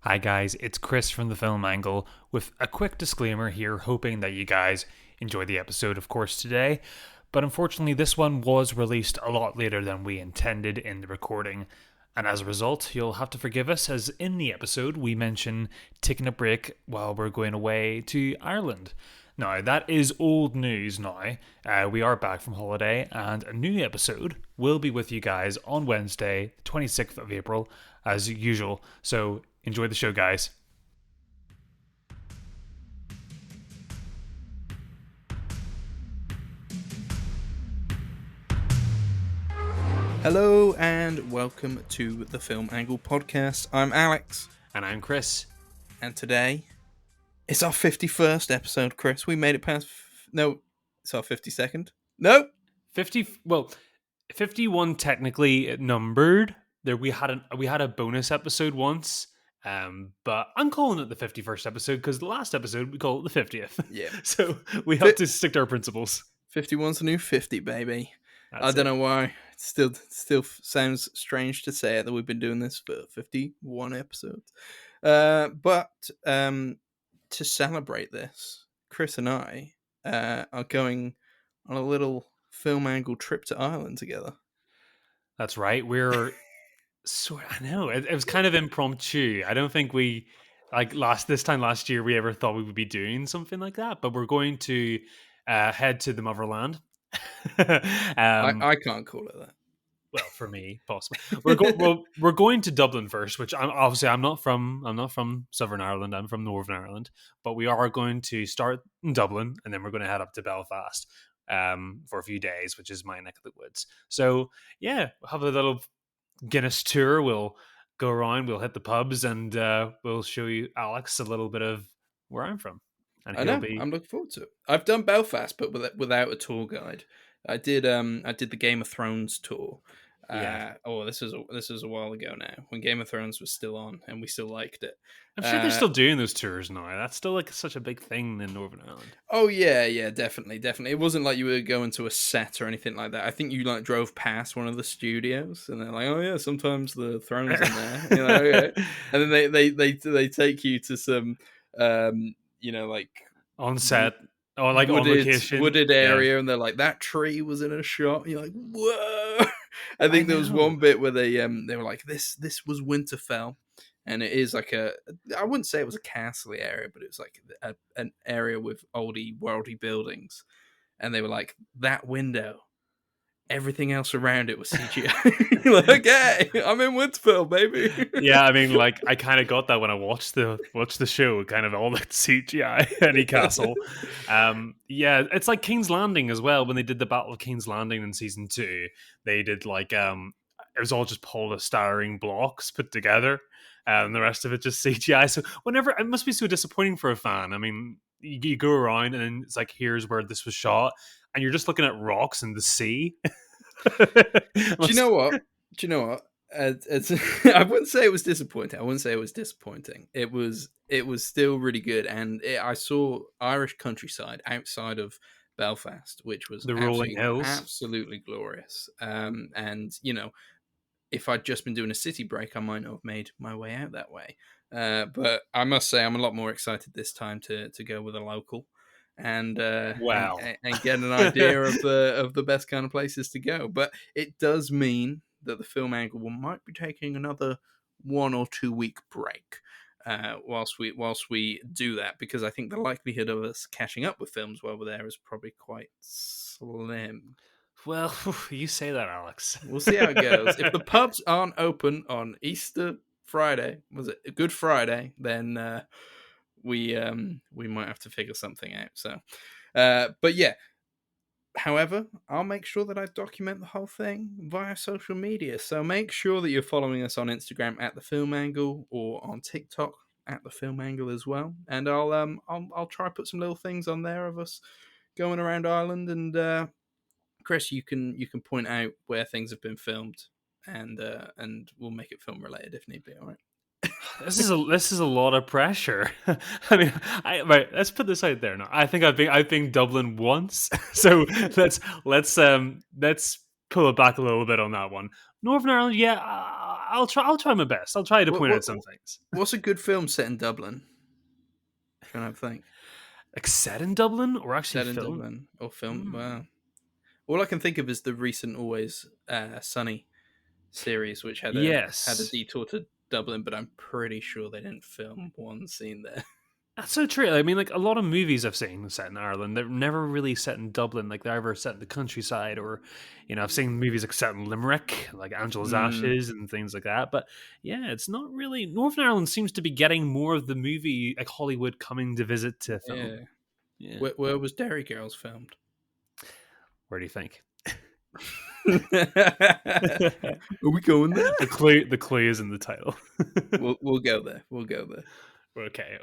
Hi guys, it's Kris from the Film Angle with a quick disclaimer here, hoping that you guys enjoy the episode, of course, today. But unfortunately, this one was released a lot later than we intended in the recording. And as a result, you'll have to forgive us, as in the episode, we mention taking a break while we're going away to Ireland. Now, that is old news now. We are back from holiday, and a new episode will be with you guys on Wednesday, 26th of April, as usual. So enjoy the show, guys. Hello and welcome to the Film Angle podcast. I'm Alex. And I'm Kris. And today, it's our 51st episode, Kris. We made it past... No, it's our 52nd. No! 51 technically numbered. There we had a bonus episode once. But I'm calling it the 51st episode because the last episode we call it the 50th. Yeah. So we have to stick to our principles. 51's the new 50, baby. That's I don't know why. It still sounds strange to say it, that we've been doing this for 51 episodes. But to celebrate this, Kris and I are going on a little Film Angle trip to Ireland together. That's right. I know it was kind of impromptu. I don't think we this time last year we ever thought we would be doing something like that. But we're going to head to the motherland. I can't call it that. Well, for me, possibly. We're going to Dublin first, which I'm not from Southern Ireland. I'm from Northern Ireland, but we are going to start in Dublin, and then we're going to head up to Belfast for a few days, which is my neck of the woods. So yeah, we'll have a little Guinness tour. We'll go around, we'll hit the pubs, and we'll show you Alex a little bit of where I'm from. And I know. I'm looking forward to it. I've done Belfast, but without a tour guide. I did the Game of Thrones tour. Yeah. This is a while ago now, when Game of Thrones was still on and we still liked it. I'm sure they're still doing those tours now. That's still like such a big thing in Northern Ireland. Oh yeah, definitely. It wasn't like you were going to a set or anything like that. I think you like drove past one of the studios and they're like, oh yeah, sometimes the throne's in there, okay. And then they take you to some like on set or like on location, wooded area, and they're like, that tree was in a shot. And you're like, whoa! I think there was one bit where they were like, this was Winterfell, and it is like I wouldn't say it was a castle area, but it was like an area with oldie worldy buildings, and they were like, that window. Everything else around it was CGI. Like, okay, I'm in Winterfell, baby. Yeah, I mean, like, I kind of got that when I watched the show, kind of all that CGI, any castle. Yeah, it's like King's Landing as well. When they did the Battle of King's Landing in season 2, they did like it was all just polystyrene blocks put together, and the rest of it just CGI. So whenever it must be so disappointing for a fan. I mean, you go around and it's like, here's where this was shot, and you're just looking at rocks and the sea. Do you know what? I wouldn't say it was disappointing. It was still really good, and I saw Irish countryside outside of Belfast, which was the rolling hills, absolutely glorious. And if I'd just been doing a city break, I might not have made my way out that way. But I must say, I'm a lot more excited this time to go with a local. And wow, and get an idea of the best kind of places to go. But it does mean that the Film Angle might be taking another 1 or 2 week break whilst we do that, because I think the likelihood of us catching up with films while we're there is probably quite slim. Well, you say that, Alex. We'll see how it goes. If the pubs aren't open on Easter Friday, was it a Good Friday, then we might have to figure something out. So, but yeah. However, I'll make sure that I document the whole thing via social media. So make sure that you're following us on Instagram at the Film Angle, or on TikTok at the Film Angle as well. And I'll try to put some little things on there of us going around Ireland. And Kris, you can point out where things have been filmed, and we'll make it film related if need be. All right. This is a lot of pressure. I mean, right. Let's put this out there now. I think I've been Dublin once, so let's pull it back a little bit on that one. Northern Ireland, yeah, I'll try. I'll try my best. I'll try to What, point what out some things. what's a good film set in Dublin? Trying to think. Like set in Dublin or actually Set in filmed? Dublin or film? Hmm. Wow. All I can think of is the recent Always Sunny series, which had a Yes. detour to Dublin, but I'm pretty sure they didn't film one scene there. That's so true. I mean, like a lot of movies I've seen set in Ireland, they're never really set in Dublin. Like they're either set in the countryside, or I've seen movies like set in Limerick, like Angela's Mm, Ashes and things like that. But yeah, it's not really. Northern Ireland seems to be getting more of the movie like Hollywood coming to visit to film. yeah. Yeah, Where was Derry Girls filmed? where do you think? Are we going there? The clue is in the title. We'll go there. We'll go there. Okay,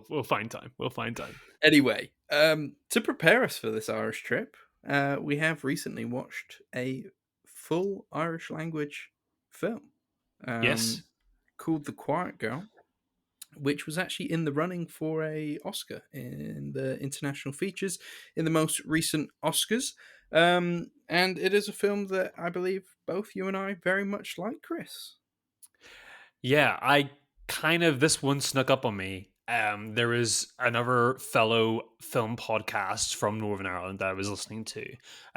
we'll find time. We'll find time. Anyway, to prepare us for this Irish trip, we have recently watched a full Irish language film Yes. um, called The Quiet Girl, which was actually in the running for a Oscar in the international features in the most recent Oscars. And it is a film that I believe both you and I very much like, Chris. Yeah, I kind of this one snuck up on me. There was another fellow film podcast from Northern Ireland that I was listening to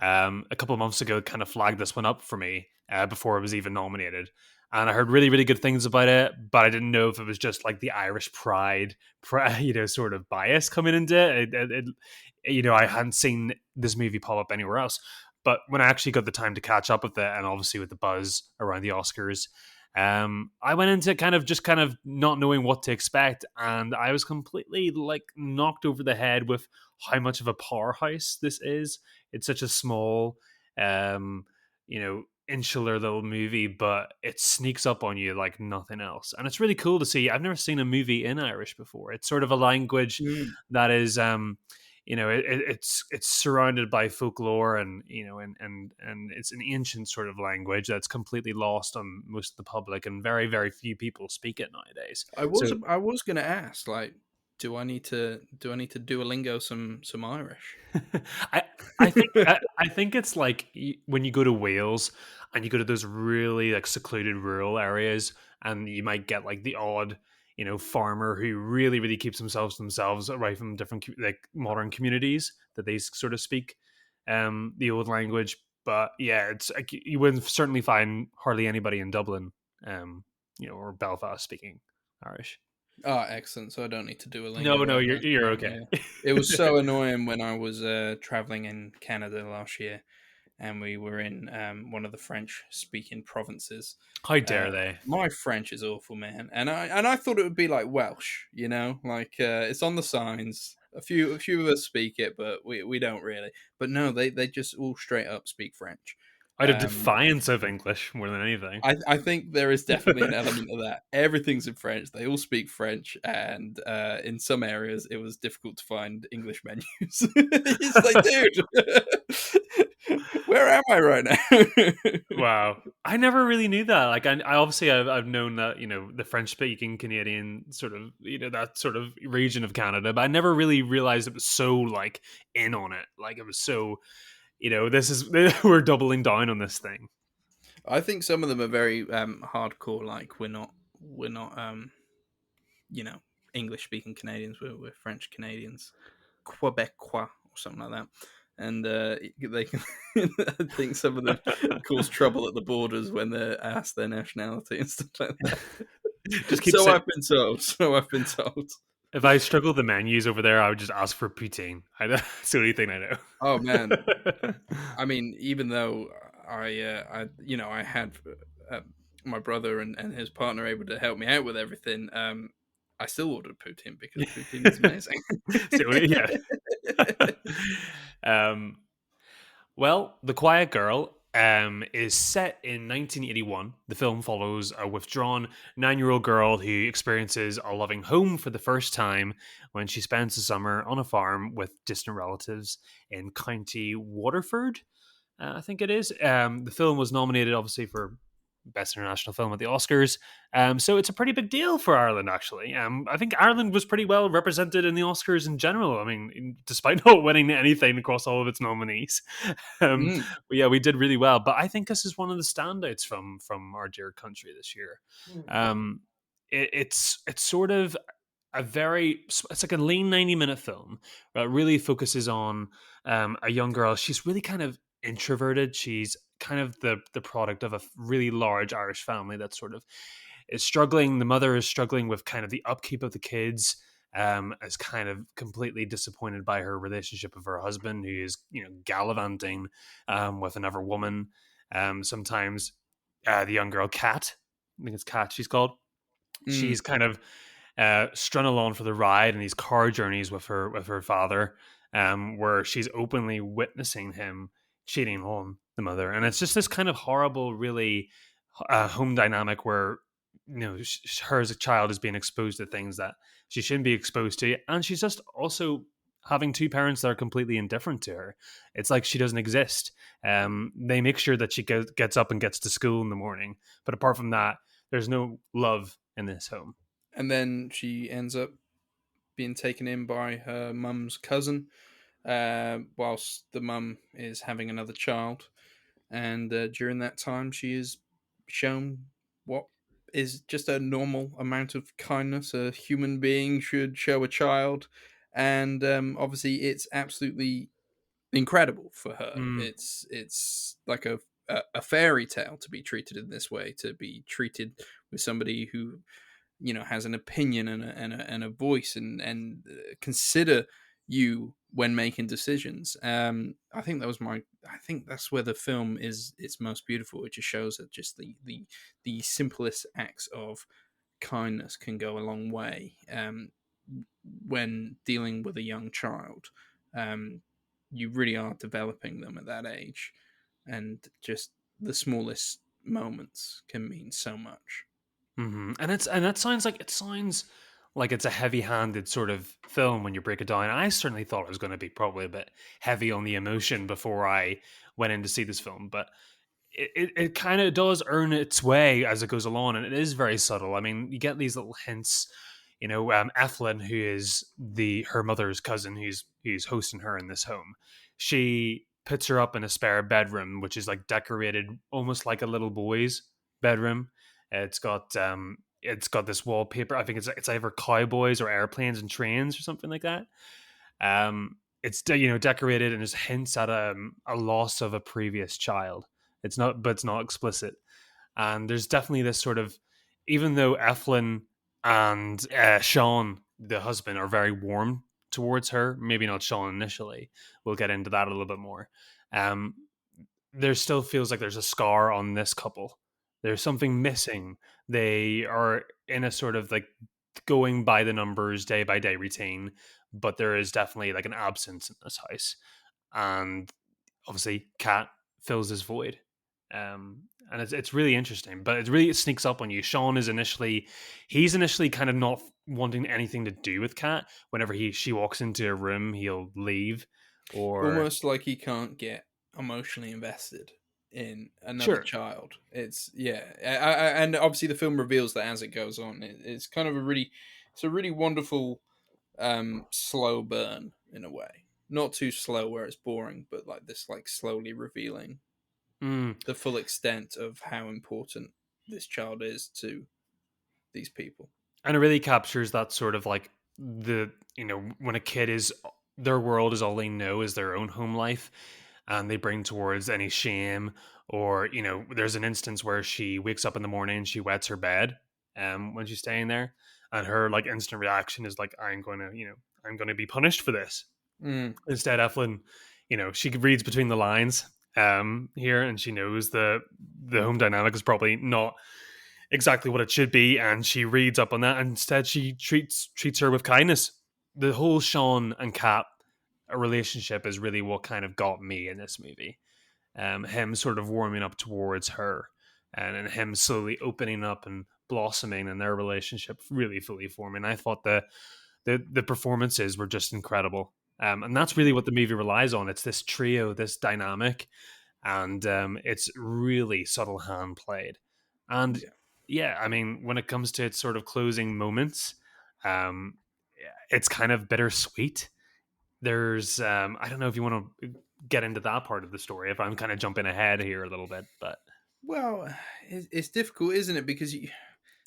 a couple of months ago. Kind of flagged this one up for me before it was even nominated, and I heard really, really good things about it. But I didn't know if it was just like the Irish pride, sort of bias coming into it. I hadn't seen this movie pop up anywhere else. But when I actually got the time to catch up with it, and obviously with the buzz around the Oscars, I went into kind of not knowing what to expect, and I was completely like knocked over the head with how much of a powerhouse this is. It's such a small, insular little movie, but it sneaks up on you like nothing else, and it's really cool to see. I've never seen a movie in Irish before. It's sort of a language Mm. that is it's surrounded by folklore, and and it's an ancient sort of language that's completely lost on most of the public, and very, very few people speak it nowadays. So I was gonna ask, like, do I need to Duolingo some Irish? I I think it's like when you go to Wales and you go to those really like secluded rural areas, and you might get like the odd farmer who really, really keeps themselves away from different like modern communities that they sort of speak the old language. But yeah, it's like you wouldn't certainly find hardly anybody in Dublin or Belfast speaking Irish. Oh, excellent. So I don't need to No, Duolingo no, either. you're okay. Yeah. It was so annoying when I was traveling in Canada last year, and we were in one of the French-speaking provinces. How dare they? My French is awful, man, and I thought it would be like Welsh, like it's on the signs. A few of us speak it, but we don't really. But no, they just all straight up speak French. Out of Um, defiance of English more than anything. I think there is definitely an element of that. Everything's in French. They all speak French, and in some areas, it was difficult to find English menus. It's like, dude, where am I right now? Wow, I never really knew that. Like, I obviously I've known that the French speaking Canadian sort of that sort of region of Canada, but I never really realized it was so like in on it. Like it was so this is we're doubling down on this thing. I think some of them are very hardcore. Like we're not you know English speaking Canadians. We're French Canadians, Quebecois or something like that. And they can, I think some of them cause trouble at the borders when they're asked their nationality and stuff like that. Just keep So saying. I've been told. So I've been told. If I struggle with the menus over there, I would just ask for poutine. That's the only thing I Oh man, know. I mean, even though I had uh, my brother and his partner able to help me out with everything, I still ordered poutine because poutine is amazing. So, yeah. um, well, The Quiet Girl is set in 1981. The film follows a withdrawn 9-year-old girl who experiences a loving home for the first time when she spends the summer on a farm with distant relatives in County Waterford. I think it is. The film was nominated, obviously, for Best International Film at the Oscars. So it's a pretty big deal for Ireland, actually. I think Ireland was pretty well represented in the Oscars in general. I mean, despite not winning anything across all of its nominees, um, Mm. but yeah, we did really well. But I think this is one of the standouts from our dear country this year. Um, it's sort of it's like a lean 90-minute film that really focuses on a young girl. She's really kind of introverted. She's kind of the product of a really large Irish family that sort of is struggling. The mother is struggling with kind of the upkeep of the kids, is kind of completely disappointed by her relationship with her husband, who is, gallivanting with another woman. Sometimes the young girl Kat, I think it's Kat she's called, Mm. she's kind of strung along for the ride in these car journeys with her father, where she's openly witnessing him cheating on the mother, and it's just this kind of horrible, really home dynamic where her as a child is being exposed to things that she shouldn't be exposed to, and she's just also having two parents that are completely indifferent to her. It's like she doesn't exist. They make sure that she gets up and gets to school in the morning, but apart from that, there's no love in this home. And then she ends up being taken in by her mum's cousin, whilst the mum is having another child. And during that time, she is shown what is just a normal amount of kindness a human being should show a child. And obviously, it's absolutely incredible for her. Mm. It's like a fairy tale to be treated in this way, to be treated with somebody who has an opinion and a voice and consider you when making decisions. I think that's where the film is its most beautiful. It just shows that just the simplest acts of kindness can go a long way, when dealing with a young child. um, you really are developing them at that age, and just the smallest moments can mean so much. And that sounds like it's a heavy-handed sort of film when you break it down. I certainly thought it was going to be probably a bit heavy on the emotion before I went in to see this film, but it kind of does earn its way as it goes along, and it is very subtle. I mean, you get these little hints. Ethlyn, who is the her mother's cousin, who's hosting her in this home, she puts her up in a spare bedroom, which is like decorated almost like a little boy's bedroom. It's got this wallpaper. I think it's either cowboys or airplanes and trains or something like that. It's decorated and just hints at a loss of a previous child. It's not explicit. And there's definitely this sort of, even though Eflin and Sean, the husband, are very warm towards her, maybe not Sean initially. We'll get into that a little bit more. Um, there still feels like there's a scar on this couple. There's something missing. They are in a sort of like going by the numbers day by day routine, but there is definitely like an absence in this house. And obviously, Cat fills this void. And it's really interesting, but it sneaks up on you. Sean is he's initially kind of not wanting anything to do with Cat. Whenever she walks into a room, he'll leave. Or Almost like he can't get emotionally invested in another sure. child. It's yeah, and obviously the film reveals that as it goes on. It's kind of it's a really wonderful, slow burn in a way. Not too slow where it's boring, but like this, like slowly revealing Mm. the full extent of how important this child is to these people. And it really captures that sort of like when a kid is their world is all they know is their own home life, and they bring towards any shame. Or there's an instance where she wakes up in the morning and she wets her bed when she's staying there, and her like instant reaction is like, I'm going to be punished for this. Mm. Instead, Eflin, she reads between the lines here, and she knows the home dynamic is probably not exactly what it should be, and she reads up on that. And instead, she treats her with kindness. The whole Sean and Kat relationship is really what kind of got me in this movie. Him sort of warming up towards her, and him slowly opening up and blossoming, and their relationship really fully forming. I thought the performances were just incredible. And that's really what the movie relies on. It's this trio, this dynamic, and it's really subtle hand played. And Yeah. yeah, I mean, when it comes to its sort of closing moments, um, it's kind of bittersweet. There's, I don't know if you want to get into that part of the story, if I'm kind of jumping ahead here a little bit, but Well, it's difficult, isn't it? Because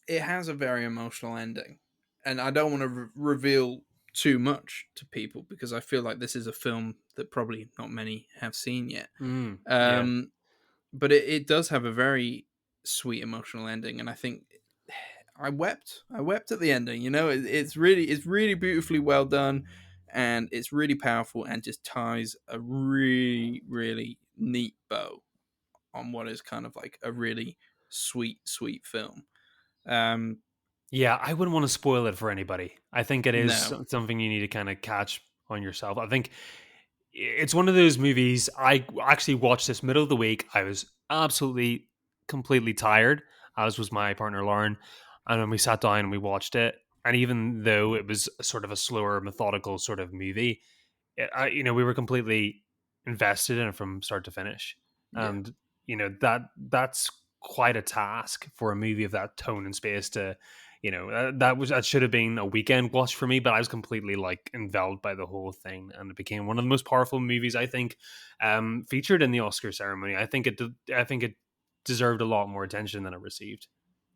it has a very emotional ending, and I don't want to reveal too much to people because I feel like this is a film that probably not many have seen yet. yeah. Um, but it does have a very sweet emotional ending, and I think I wept. I wept at the ending. You know, it's really beautifully well done, and it's really powerful, and just ties a really neat bow on what is kind of like a really sweet film. Um, Yeah, I wouldn't want to spoil it for anybody. I think it is no, something you need to kind of catch on yourself. I think it's one of those movies. I actually watched this middle of the week. I was absolutely completely tired, as was my partner Lauren. And then we sat down and we watched it. And even though it was sort of a slower, methodical sort of movie, we were completely invested in it from start to finish. yeah, And that's quite a task for a movie of that tone and space to that should have been a weekend watch for me, but I was completely like enveloped by the whole thing, and it became one of the most powerful movies I think featured in the Oscar ceremony. I think it deserved a lot more attention than it received,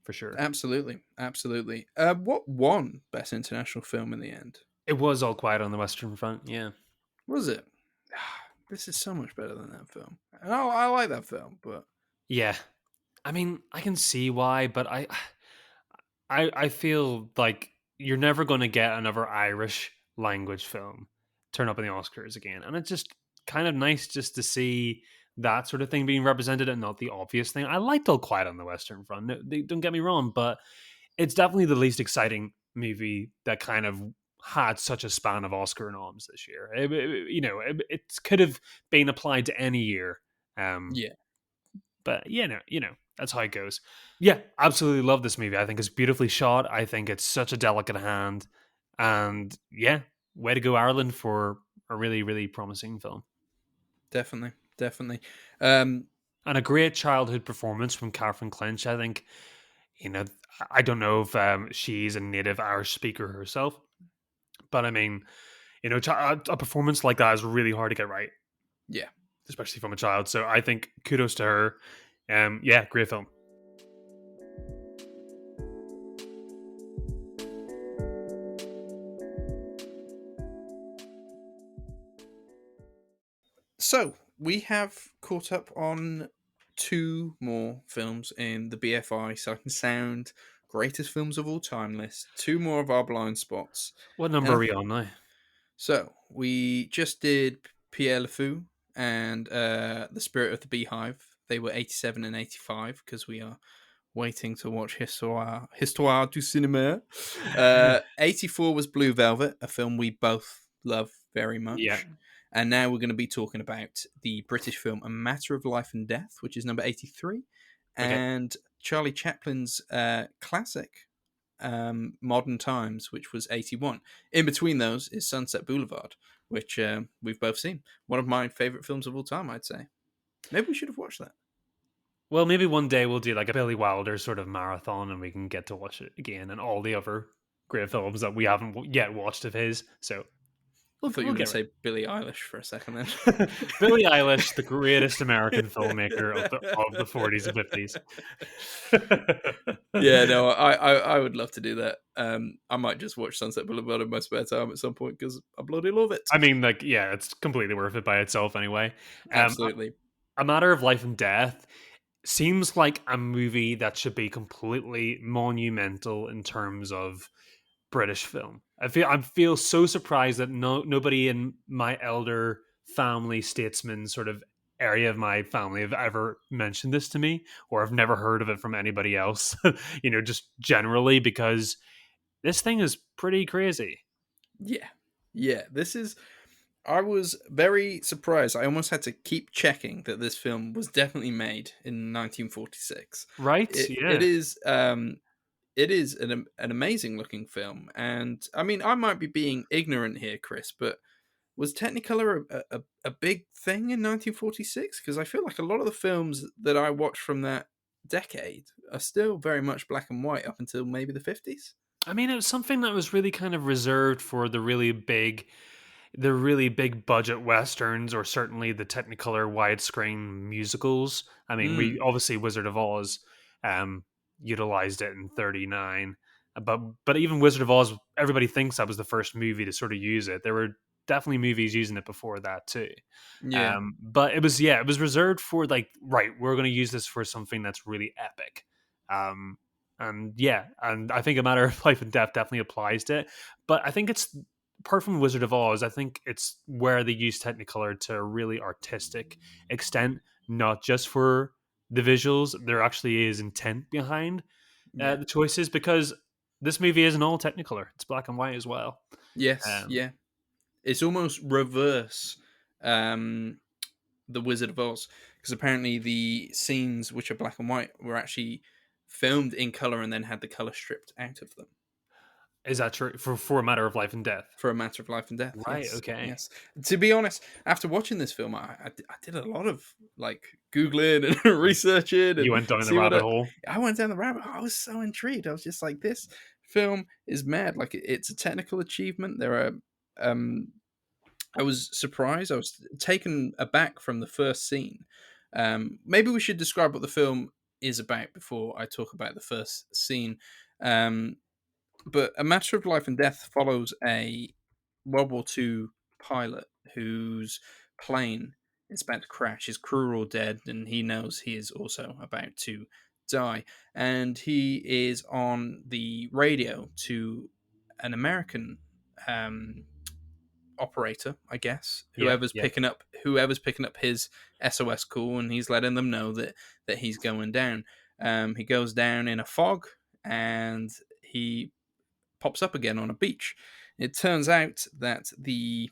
for sure. absolutely, absolutely. What won Best International Film in the end? It was All Quiet on the Western Front. Yeah. Was it? This is so much better than that film. And I like that film, but Yeah, I mean, I can see why, but I feel like you're never going to get another Irish language film turn up in the Oscars again, and it's just kind of nice just to see that sort of thing being represented and not the obvious thing. I liked All Quiet on the Western Front. No, don't get me wrong, but it's definitely the least exciting movie that kind of had such a span of Oscar noms this year. It could have been applied to any year. Um, yeah, but that's how it goes. Yeah, absolutely love this movie. I think it's beautifully shot. I think it's such a delicate hand, and yeah, way to go Ireland for a really really promising film definitely, definitely. Um, and a great childhood performance from Catherine Clinch. I think you know I don't know if she's a native Irish speaker herself, but I mean a performance like that is really hard to get right, yeah. especially from a child. So I think kudos to her. Yeah, great film. So we have caught up on two more films in the BFI Sight and Sound Greatest Films of All Time list. Two more of our blind spots. What number And are we on now? so we just did Pierre Le Fou and The Spirit of the Beehive. They were 87 and 85 because we are waiting to watch Histoire du Cinéma. 84 was Blue Velvet, a film we both love very Yeah. much. And now we're going to be talking about the British film A Matter of Life and Death, which is number 83, Okay. and Charlie Chaplin's classic Modern Times, which was 81. In between those is Sunset Boulevard, which we've both seen. One of my favorite films of all time, I'd say. Maybe we should have watched that. Well, maybe one day we'll do like a Billy Wilder sort of marathon and we can get to watch it again and all the other great films that we haven't yet watched of his. So I thought you we'll were going get to right. say Billie Eilish for a second then. Billie Eilish, the greatest American filmmaker of the 40s and 50s. Yeah, no, I would love to do that. I might just watch Sunset Boulevard in my spare time at some point because I bloody love it. I mean, like, yeah, it's completely worth it by itself anyway. A Absolutely. Matter of Life and Death seems like a movie that should be completely monumental in terms of British film. I feel so surprised that nobody in my elder family statesman sort of area of my family have ever mentioned this to me, or I've never heard of it from anybody else. Just generally because this thing is pretty crazy. Yeah. Yeah. I was very surprised. I almost had to keep checking that this film was definitely made in 1946. Right? It Yeah. is it is an amazing looking film, and I mean I might be being ignorant here, Chris, but was Technicolor a big thing in 1946? Because I feel like a lot of the films that I watched from that decade are still very much black and white up until maybe the 50s. I mean, it was something that was really kind of reserved for the really big budget westerns, or certainly the Technicolor widescreen musicals. I mean, we Mm, obviously Wizard of Oz um, utilized it in '39, but even Wizard of Oz, everybody thinks that was the first movie to sort of use it. There were definitely movies using it before that too. yeah, But it was reserved for like, right, we're going to use this for something that's really epic. Um, and I think A Matter of Life and Death definitely applies to it. But I think it's apart from Wizard of Oz, I think it's where they use Technicolor to a really artistic extent, not just for the visuals. There actually is intent behind yeah. the choices, because this movie isn't all Technicolor; it's black and white as well. Yes, Um, yeah. It's almost reverse um, the Wizard of Oz, because apparently the scenes which are black and white were actually filmed in color and then had the color stripped out of them is that true for A Matter of Life and Death? for a matter of life and death. Right. Yes, Okay. yes. To be honest, after watching this film, I did a lot of like googling and researching You and went down the see what rabbit hole. I went down the rabbit hole. I was so intrigued. I was just like, this film is mad. Like it's a technical achievement. There are um I was surprised. I was taken aback from the first scene. Maybe we should describe what the film is about before I talk about the first scene. Um, but A Matter of Life and Death follows a World War II pilot whose plane is about to crash. His crew are all dead, and he knows he is also about to die. And he is on the radio to an American um, operator, I guess, Yeah. Yeah. whoever's picking up his SOS call, and he's letting them know that he's going down. He goes down in a fog, and he pops up again on a beach. It turns out that the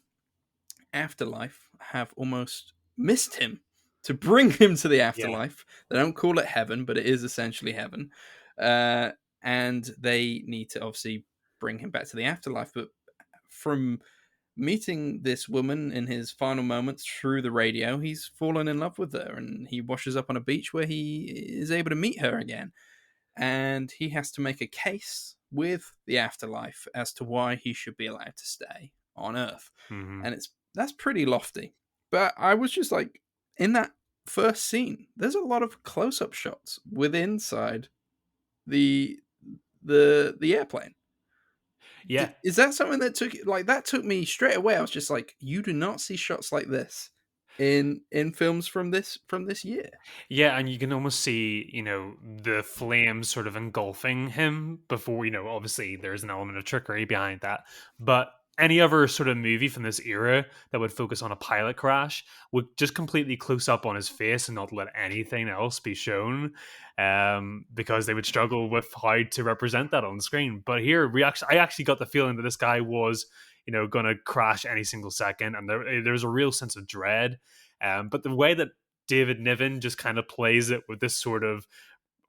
afterlife have almost missed him to bring him to the Yeah. afterlife. They don't call it heaven, but it is essentially heaven. Uh, and they need to obviously bring him back to the afterlife. But from meeting this woman in his final moments through the radio, he's fallen in love with her, and he washes up on a beach where he is able to meet her again. And he has to make a case with the afterlife as to why he should be allowed to stay on Earth. Hmm. And that's pretty lofty. But I was just like, in that first scene, there's a lot of close-up shots with inside the the airplane. Yeah. Is that something that took me straight away? I was just like, you do not see shots like this in films from this year. Yeah, and you can almost see, the flames sort of engulfing him before, obviously there's an element of trickery behind that. But any other sort of movie from this era that would focus on a pilot crash would just completely close up on his face and not let anything else be shown, because they would struggle with how to represent that on screen. But here, I actually got the feeling that this guy was, going to crash any single second, and there's a real sense of dread. But the way that David Niven just kind of plays it with this sort of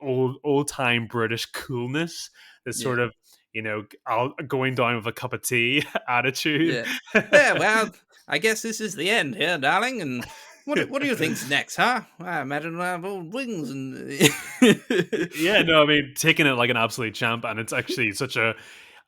old time British coolness, this Yeah, sort of I'll going down with a cup of tea attitude. yeah, yeah. Well, I guess this is the end here, darling. And what do you think's next, huh? I imagine I have all wings and Yeah, no, I mean taking it like an absolute champ, and it's actually such a,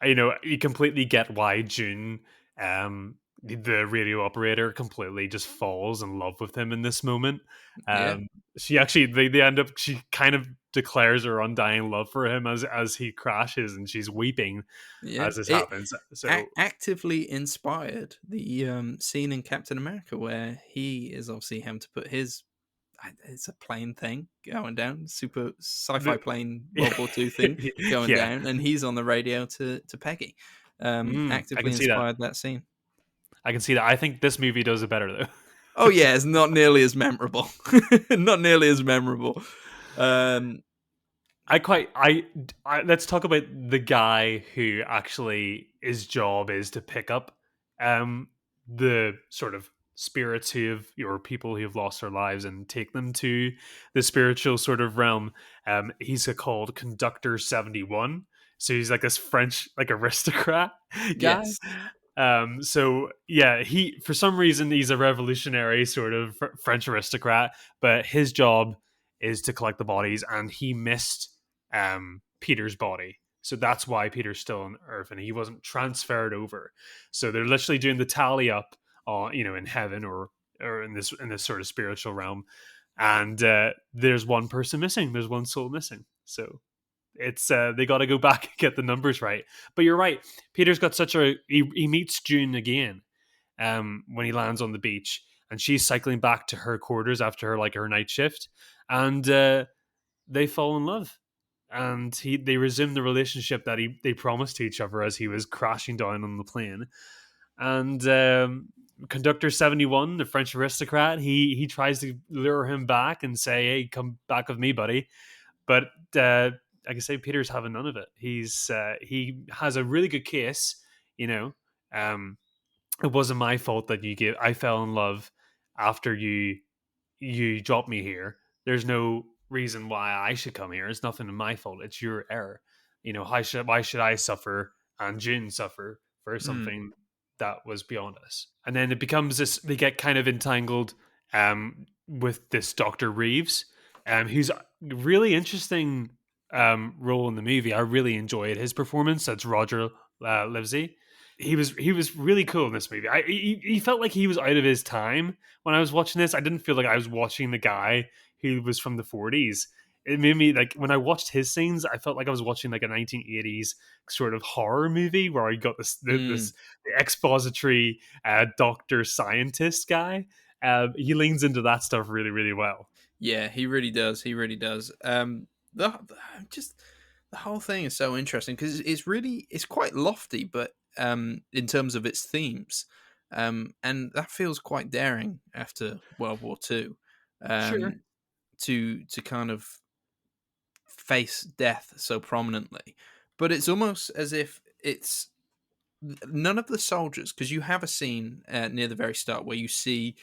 you completely get why June, the radio operator, completely just falls in love with him in this moment. yeah, She actually they end up she kind of declares her undying love for him as he crashes, and she's weeping yeah. as this It happens. So actively inspired the scene in Captain America where he is obviously having to put his it's a plane thing going down, super sci-fi the, plane World War II thing going yeah, down, and he's on the radio to Peggy. I Actively can see that. inspired that scene. I can see that. I think this movie does it better Oh though. yeah, it's not nearly as memorable. Not nearly as memorable. Um, Let's talk about the guy who actually his job is to pick up the sort of spirits or people who have lost their lives and take them to the spiritual sort of realm. He's called Conductor 71. So he's like this French like aristocrat guy. yes, So yeah, he for some reason he's a revolutionary sort of French aristocrat, but his job is to collect the bodies, and he missed Peter's body. So that's why Peter's still on Earth, and he wasn't transferred over. So they're literally doing the tally up, in heaven or in this sort of spiritual realm, and there's one person missing. There's one soul missing. So it's they got to go back and get the numbers right. But you're right. Peter's got such a he meets June again when he lands on the beach, and she's cycling back to her quarters after her night shift, and they fall in love, and they resume the relationship that they promised to each other as he was crashing down on the plane. And Conductor 71, the French aristocrat, he tries to lure him back and say, "Hey, come back with me, buddy." But like I say, Peter's having none of it. He has a really good case, you know. It wasn't my fault that I fell in love after you dropped me here. There's no reason why I should come here. It's nothing my fault. It's your error. Why should I suffer and June suffer for Mm. something that was beyond us? And then it becomes this. They get kind of entangled with this Dr. Reeves, who's a really interesting role in the movie. I really enjoyed his performance. That's Roger Livesey. He was really cool in this movie. He felt like he was out of his time when I was watching this. I didn't feel like I was watching the guy who was from the 40s. It made me like when I watched his scenes, I felt like I was watching like a 1980s sort of horror movie where I got this Mm. the expository doctor scientist guy. He leans into that stuff really really well. Yeah, he really does. He really does. Just the whole thing is so interesting because it's quite lofty, but in terms of its themes, and that feels quite daring after World War Two, Sure. um, to kind of face death so prominently. But it's almost as if it's none of the soldiers, because you have a scene near the very start where you see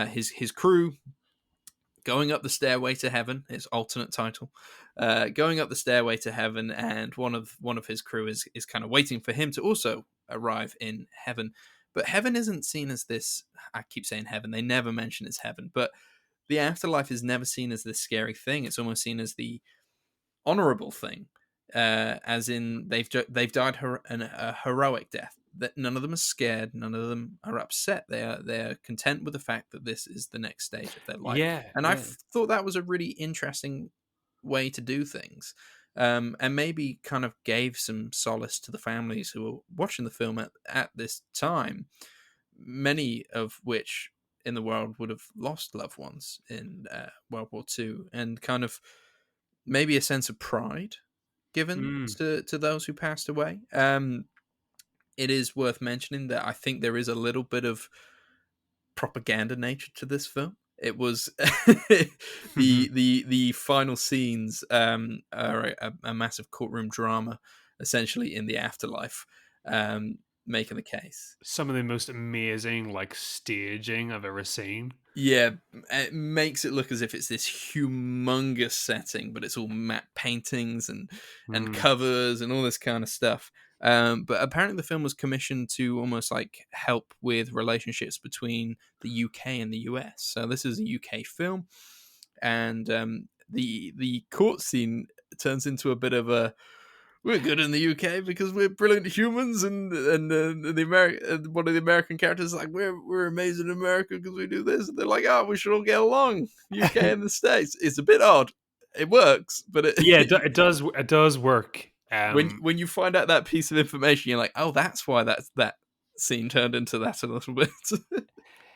his crew going up the stairway to heaven. His alternate title, going up the stairway to heaven, and one of his crew is kind of waiting for him to also arrive in heaven. But heaven isn't seen as this. I keep saying heaven. They never mention it's heaven, but the afterlife is never seen as this scary thing. It's almost seen as the honorable thing, as in they've died a heroic death. That none of them are scared, none of them are upset. They're content with the fact that this is the next stage of their life. Yeah, And I yeah. thought that was a really interesting way to do things, and maybe kind of gave some solace to the families who were watching the film at this time, many of which in the world would have lost loved ones in World War II, and kind of maybe a sense of pride given Mm, to those who passed away. It is worth mentioning that I think there is a little bit of propaganda nature to this film. It was the final scenes are a massive courtroom drama, essentially in the afterlife, making the case. some of the most amazing like staging I've ever seen. Yeah, it makes it look as if it's this humongous setting, but it's all matte paintings and Mm. covers and all this kind of stuff. But apparently, the film was commissioned to almost like help with relationships between the UK and the US. So this is a UK film, and the court scene turns into a bit of a we're good in the UK because we're brilliant humans, and the American one of the American characters is like we're amazing in America because we do this, and they're like, oh, we should all get along, UK and the States. It's a bit odd. It works, but Yeah, it does work. when you find out that piece of information, you're like, oh, that's why that scene turned into that a little bit.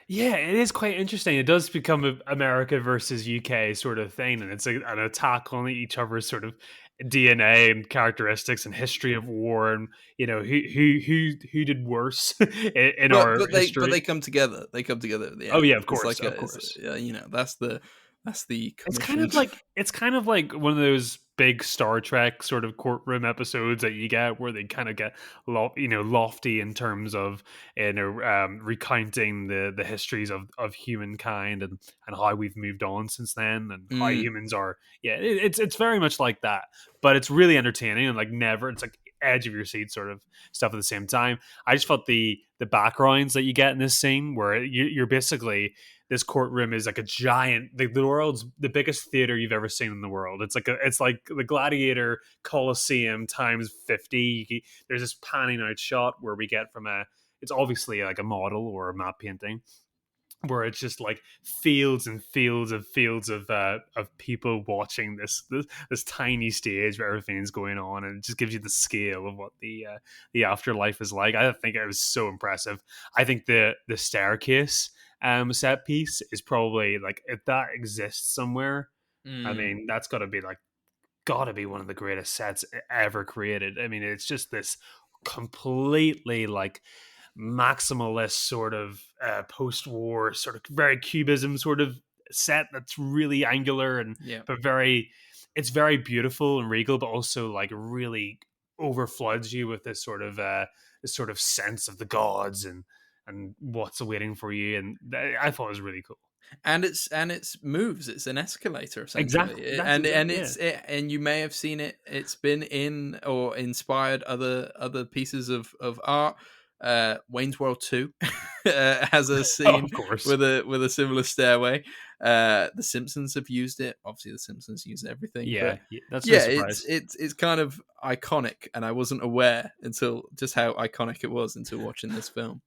Yeah, it is quite interesting. It does become a America versus UK sort of thing, and it's an attack on each other's sort of DNA and characteristics and history of war, and who did worse in but our they history. come together. They come together at the Oh end. yeah, of It's course, like of course. that's the It's kind of commissioned. like one of those big Star Trek sort of courtroom episodes that you get where they kind of get lofty in terms of recounting the histories of humankind and how we've moved on since then and how Mm, humans are. Yeah, it's very much like that, but it's really entertaining and like never. It's like edge of your seat sort of stuff at the same time. I just felt the backgrounds that you get in this scene, where you're basically, this courtroom is like a giant, the world's the biggest theater you've ever seen in the world. It's like the Gladiator Coliseum times 50. There's this panning out shot where we get from a, it's obviously like a model or a map painting, where it's just like fields and fields of people watching this tiny stage where everything's going on, and it just gives you the scale of what the afterlife is like. I think it was so impressive. I think the staircase set piece is probably, like, if that exists somewhere, I Mm, mean, that's got to be one of the greatest sets ever created. I mean, it's just this completely like maximalist sort of post-war sort of very cubism sort of set that's really angular and yeah. but very, it's very beautiful and regal, but also like really overfloods you with this sort of sense of the gods and what's awaiting for you, and I thought it was really cool. And it's moves. It's an escalator Exactly, essentially, that's exactly, yeah. and you may have seen it. It's been in or inspired other pieces of art. Wayne's World 2 has a Oh, scene of course. with a similar stairway. The Simpsons have used it. Obviously, the Simpsons use everything, but Yeah, yeah, that's no yeah, it's surprise. it's it's kind of iconic, and I wasn't aware until just how iconic it was until watching this film.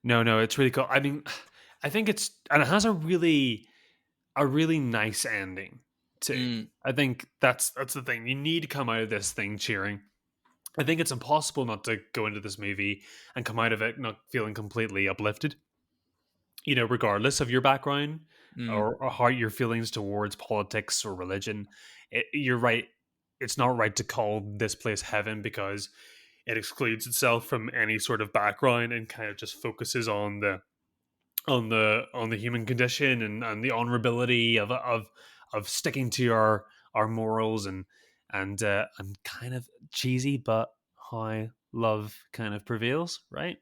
No, no, it's really cool. I mean, I think it's, and it has a really nice ending too. Mm, I think that's the thing. You need to come out of this thing cheering. I think it's impossible not to go into this movie and come out of it not feeling completely uplifted. Regardless of your background mm, or how your feelings towards politics or religion, you're right. It's not right to call this place heaven, because it excludes itself from any sort of background and kind of just focuses on the human condition and the honorability of sticking to our morals, and kind of cheesy, but how love kind of prevails, right?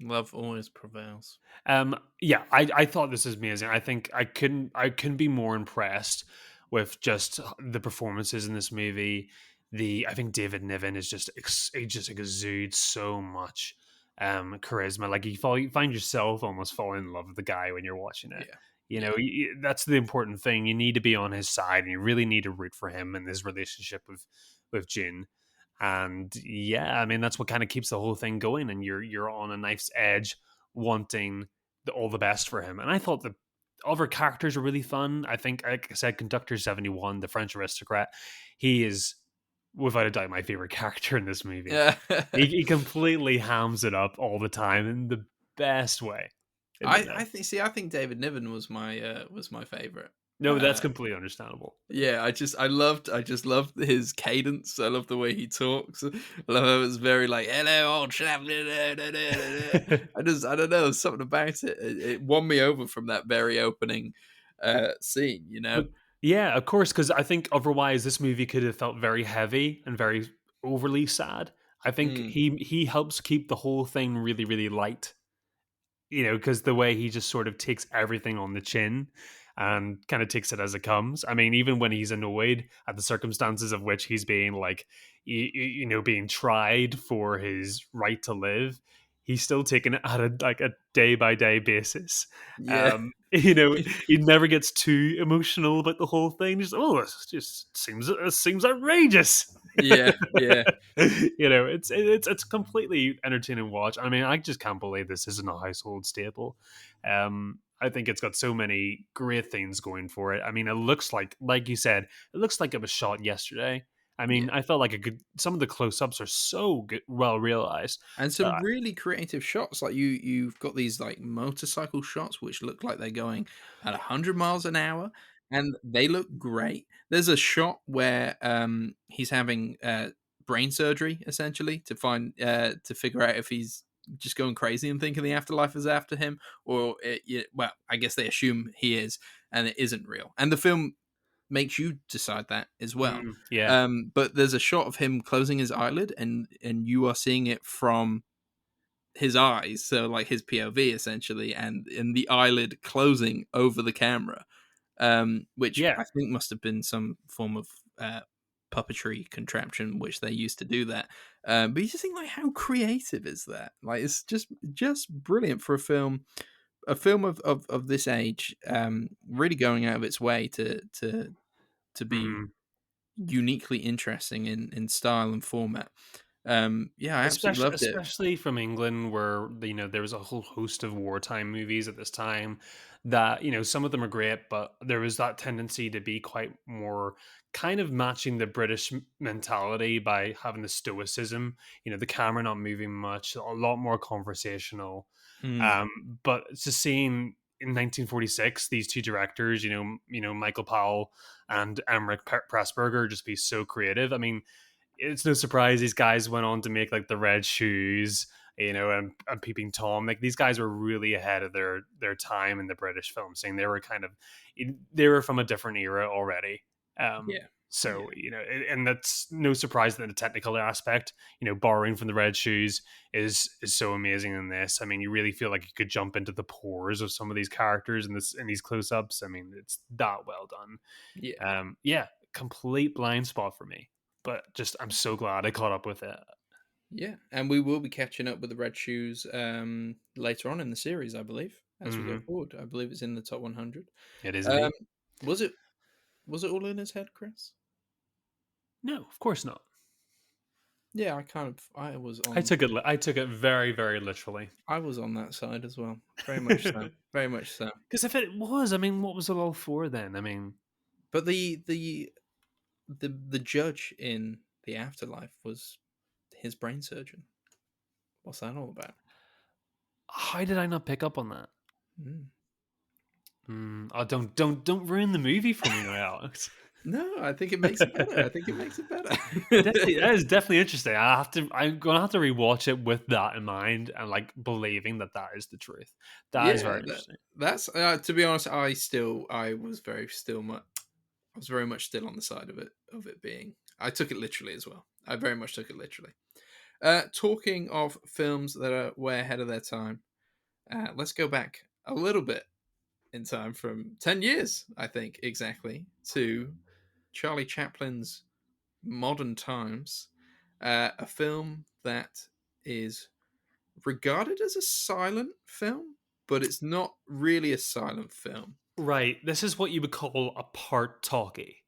Love always prevails. Yeah, I thought this was amazing. I think I couldn't be more impressed with just the performances in this movie. I think David Niven is just he just exudes so much charisma. Like you find yourself almost falling in love with the guy when you're watching it. Yeah, You know, yeah. that's the important thing. You need to be on his side, and you really need to root for him and his relationship with Jin. And yeah, I mean that's what kind of keeps the whole thing going, and you're on a knife's edge, wanting all the best for him. And I thought the other characters were really fun. I think, like I said, Conductor 71, the French aristocrat, he is without a doubt my favorite character in this movie. Yeah. He completely hams it up all the time in the best way. I think David Niven was my favorite. No, that's Uh, completely understandable. yeah, I just loved his cadence. I love the way he talks. I love how it's very like hello old chap. I don't know, there's something about it. It won me over from that very opening scene. But yeah, of course, because I think otherwise this movie could have felt very heavy and very overly sad. I think Mm, he helps keep the whole thing really, really light. Because the way he just sort of takes everything on the chin and kind of takes it as it comes. I mean, even when he's annoyed at the circumstances of which he's being like, being tried for his right to live, he's still taking it at a day by day basis. yeah, He never gets too emotional about the whole thing. Just, oh, this just seems outrageous. yeah, yeah. It's completely entertaining watch. I mean, I just can't believe this isn't a household staple. I think it's got so many great things going for it. I mean, it looks like you said, it looks like it was shot yesterday. I mean, Yeah. I felt like some of the close-ups are so good, well realized. And Uh, some really creative shots, like you've got these like motorcycle shots which look like they're going at 100 miles an hour, and they look great. There's a shot where he's having brain surgery essentially to figure out if he's just going crazy and thinking the afterlife is after him, or well, I guess they assume he is, and it isn't real. And the film makes you decide that as well. yeah, But there's a shot of him closing his eyelid, and you are seeing it from his eyes, so like his POV essentially, and in the eyelid closing over the camera, which yeah. I think must have been some form of puppetry contraption which they used to do that. But you just think like, how creative is that? Like, it's just brilliant for a film of this age, really going out of its way to be Mhm. uniquely interesting in style and format. Yeah, I absolutely Especially loved it. especially from England where, there was a whole host of wartime movies at this time that, some of them are great, but there was that tendency to be quite more kind of matching the British mentality by having the stoicism, the camera not moving much, a lot more conversational. Mm, But it's just seeing in 1946 these two directors, Michael Powell and Emmerich Pressburger just be so creative. I mean, it's no surprise these guys went on to make like the Red Shoes, and Peeping Tom. Like these guys were really ahead of their time in the British film scene. They were they were from a different era already. yeah, So yeah, and that's no surprise that the technical aspect, borrowing from the Red Shoes, is so amazing in this. I mean, you really feel like you could jump into the pores of some of these characters in these close ups. I mean, it's that well done. yeah. Yeah, complete blind spot for me, but just I'm so glad I caught up with it. Yeah, and we will be catching up with the Red Shoes later on in the series, I believe, as we go Hmm. forward. I believe it's in the top 100. It is Um, indeed. was it was it all in his head, Chris? No, of course not. Yeah, I I took it very, very literally. was on that side as well. Very much so. Very much so. Because if it was, I mean, what was it all for then? I mean, But the judge in the afterlife was his brain surgeon. What's that all about? how did I not pick up on that? Mm. Oh, don't ruin the movie for me now, Alex. No, I think it makes it better. I think it makes it That better. is definitely interesting. I'm gonna have to rewatch it with that in mind and like believing that that is the truth. That is Yeah, very interesting. that's to be honest, I was very still much I was very much still on the side of it being. I took it literally as well. I very much took it literally. Talking of films that are way ahead of their time, let's go back a little bit in time from 10 years, I think exactly, to Charlie Chaplin's Modern Times, a film that is regarded as a silent film, but it's not really a silent film. Right. This is what you would call a part talkie.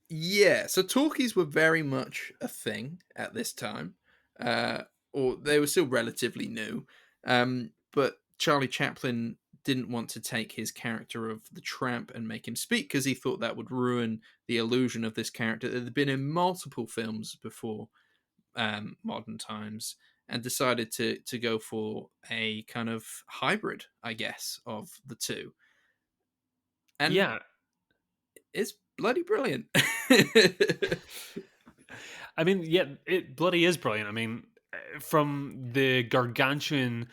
Yeah, so talkies were very much a thing at this time, uh, or they were still relatively new. But Charlie Chaplin didn't want to take his character of the tramp and make him speak because he thought that would ruin the illusion of this character that had been in multiple films before Modern Times, and decided to go for a kind of hybrid, I guess, of the two. And Yeah. it's bloody brilliant. I mean, yeah, it bloody is brilliant. I mean, from the gargantuan,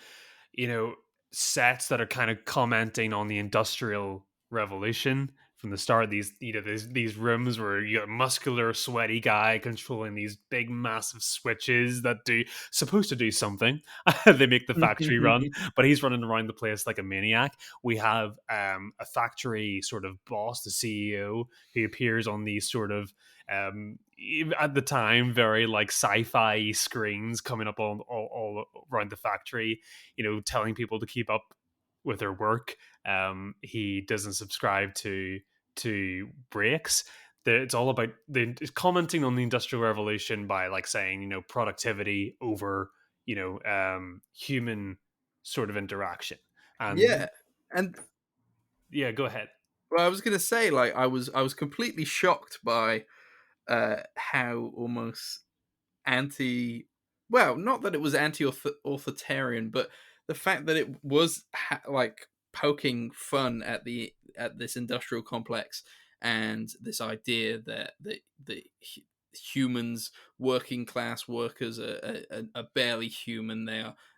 you know, sets that are kind of commenting on the industrial revolution from the start. These, these rooms where you got a muscular, sweaty guy controlling these big, massive switches that do supposed to do something. They make the factory run, but he's running around the place like a maniac. We have a factory sort of boss, the CEO, who appears on these sort of at the time very like sci-fi screens coming up all around the factory, telling people to keep up with their work. He doesn't subscribe to breaks. It's all about it's commenting on the industrial revolution by like saying, productivity over, human sort of interaction. Yeah, And and yeah, go ahead. well, I was gonna say, like, I was completely shocked by how almost anti. Well, not that it was anti-authoritarian, but the fact that it was like poking fun at this industrial complex and this idea that the humans, working class workers, are barely human.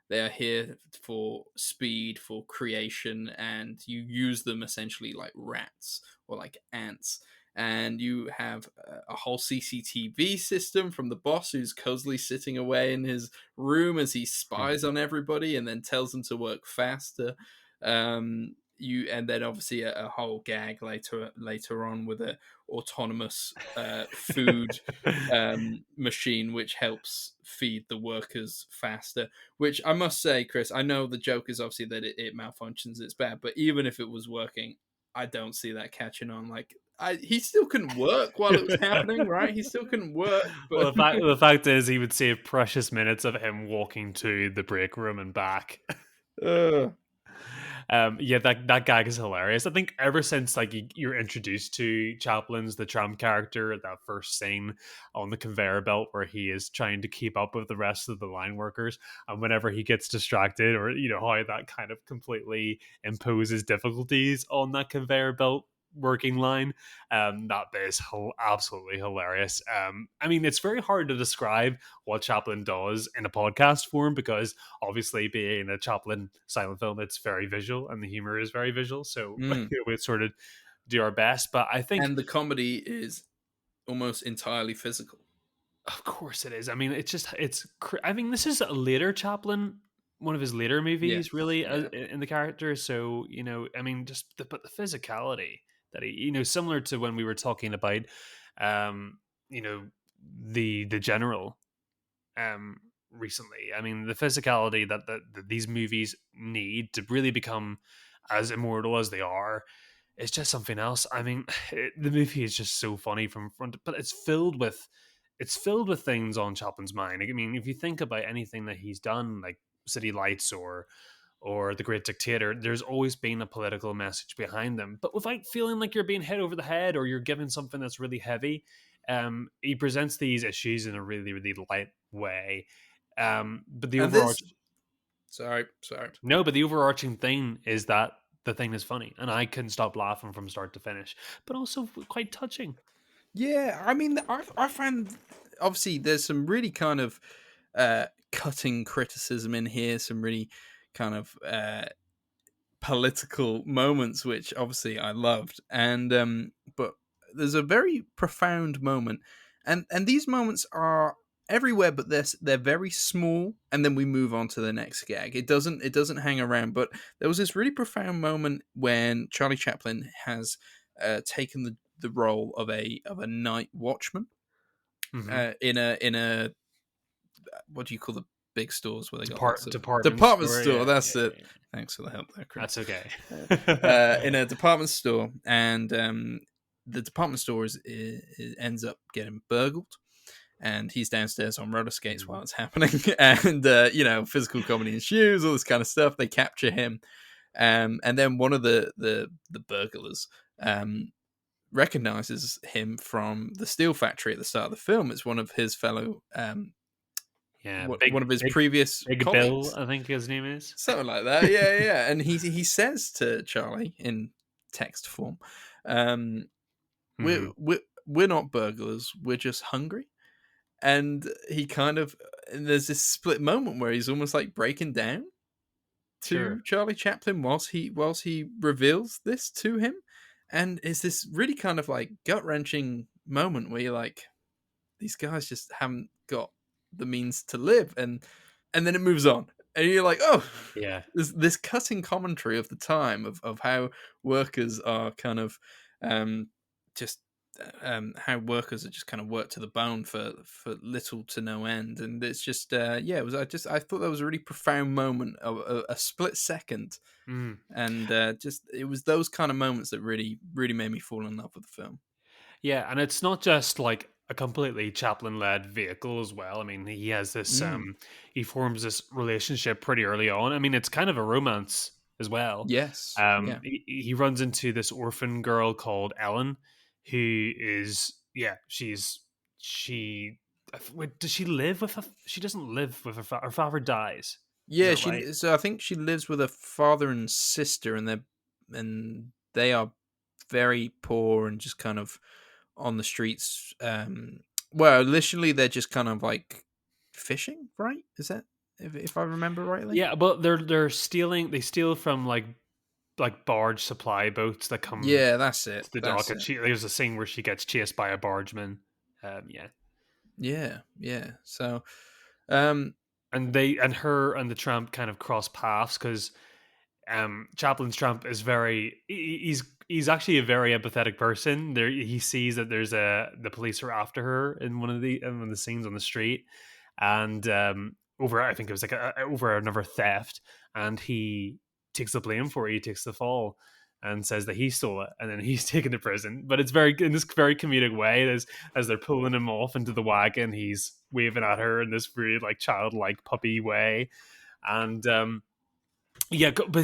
They are here for speed, for creation, and you use them essentially like rats or like ants. And you have a whole CCTV system from the boss who's cozily sitting away in his room as he spies on everybody and then tells them to work faster. and then obviously a whole gag later on with a autonomous food machine which helps feed the workers faster. Which I must say, Chris, I know the joke is obviously that it malfunctions, it's bad, but even if it was working, I don't see that catching on. Like, he still couldn't work while it was happening, right? He still couldn't work, but Well, the fact is, he would save precious minutes of him walking to the break room and back. uh, Yeah, that gag is hilarious. I think ever since like you're introduced to Chaplin's the tramp character at that first scene on the conveyor belt where he is trying to keep up with the rest of the line workers, and whenever he gets distracted, or how that kind of completely imposes difficulties on that conveyor belt working line, that is absolutely hilarious. I mean, it's very hard to describe what Chaplin does in a podcast form because obviously being a Chaplin silent film, it's very visual and the humor is very visual. So mm. we sort of do our best. But I think, And the comedy is almost entirely physical. of course, it is. I mean, I mean, this is a later Chaplin, one of his later movies, Yes, really, yeah. in the character. So I mean, but the physicality that similar to when we were talking about, um, you know, the general um, recently. I mean, the physicality that these movies need to really become as immortal as they are is just something else. I mean, the movie is just so funny from front, but it's filled with things on Chaplin's mind. I mean, if you think about anything that he's done, like City Lights or The Great Dictator, there's always been a political message behind them, but without feeling like you're being hit over the head or you're given something that's really heavy. He presents these issues in a really, really light way. But the And this, overarching sorry. no, but the overarching thing is that the thing is funny, and I couldn't stop laughing from start to finish, but also quite touching. Yeah, I mean, I find obviously there's some really kind of cutting criticism in here, some really kind of political moments, which obviously I loved, and but there's a very profound moment, and these moments are everywhere, but they're very small, and then we move on to the next gag. It doesn't hang around, but there was this really profound moment when Charlie Chaplin has taken the role of a night watchman Hmm. in a what do you call the big stores where they got lots of Department department store, store? yeah, That's yeah, it. yeah. Thanks for the help there, Chris. That's okay. In a department store, and the department store ends up getting burgled, and he's downstairs on roller skates Mhm. while it's happening, and physical comedy ensues, all this kind of stuff. They capture him, and then one of the burglars recognizes him from the steel factory at the start of the film. It's one of his fellow Yeah, one big, of his big, previous big Bill, colleagues, I think his name is. something like that. Yeah, yeah. And he says to Charlie in text form, um, "We're Hmm. we're we're not burglars. We're just hungry." And he kind of, and there's this split moment where he's almost like breaking down Sure. to Charlie Chaplin whilst he reveals this to him, and it's this really kind of like gut wrenching moment where you're like, these guys just haven't got the means to live, and then it moves on, and you're like, oh, Yeah. there's this cutting commentary of the time of how workers are kind of just how workers are just kind of worked to the bone for little to no end, and it's just yeah, it was I thought that was a really profound moment, of a split second, Mm. and just it was those kind of moments that really made me fall in love with the film. Yeah, and it's not just like a completely Chaplin-led vehicle as well. I mean, he has this Mm. he forms this relationship pretty early on. I mean, it's kind of a romance as well. Yes, yeah. He runs into this orphan girl called Ellen, who is she wait, does she live with she doesn't live with her father dies. Is Yeah, that right? so I think she lives with her father and sister, and they are very poor and just kind of on the streets. Well, initially they're just kind of like fishing, right? Is that, if I remember rightly? Yeah, but they're stealing. They steal from like barge supply boats that come Yeah, that's it. to the dock, That's and it. there's a scene where she gets chased by a bargeman. Yeah, Yeah, yeah. Um, and her and the tramp kind of cross paths because Chaplin's Trump is he's actually a very empathetic person. There, he sees that the police are after her in one of the scenes on the street, and over I think it was like over another theft, and he takes the blame for it. He takes the fall. And says that he stole it, and then he's taken to prison. But it's very in this very comedic way. As they're pulling him off into the wagon, he's waving at her in this really like childlike puppy way, and yeah, but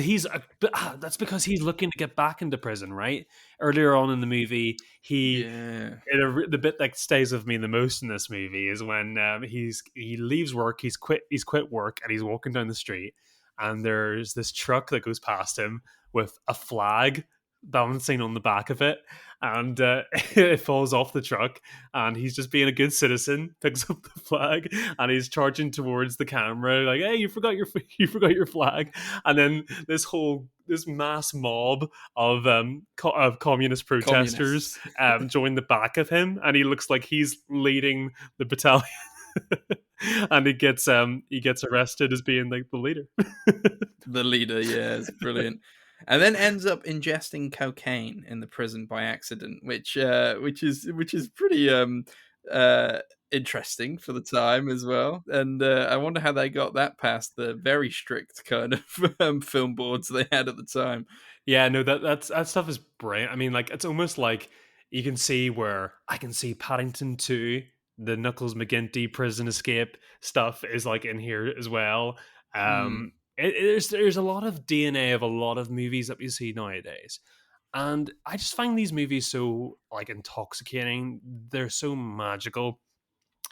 that's because he's looking to get back into prison, right? Earlier on in the movie, Yeah. the bit that stays with me the most in this movie is when he leaves work, he's quit work, and he's walking down the street, and there's this truck that goes past him with a flag balancing on the back of it, and it falls off the truck, and he's just being a good citizen, picks up the flag, and he's charging towards the camera like, "Hey, you forgot your flag," and then this mass mob of communist protesters Communists. join the back of him, and he looks like he's leading the battalion. And he gets arrested as being like the leader. The leader, yeah, it's brilliant. And then ends up ingesting cocaine in the prison by accident, which is pretty uh interesting for the time as well. And I wonder how they got that past the very strict kind of film boards they had at the time. Yeah, no, that stuff is brilliant. I mean, like it's almost like you can see where I can see Paddington 2, the Knuckles McGinty prison escape stuff is like in here as well. Mm. There's a lot of DNA of a lot of movies that we see nowadays. And I just find these movies so like intoxicating. They're so magical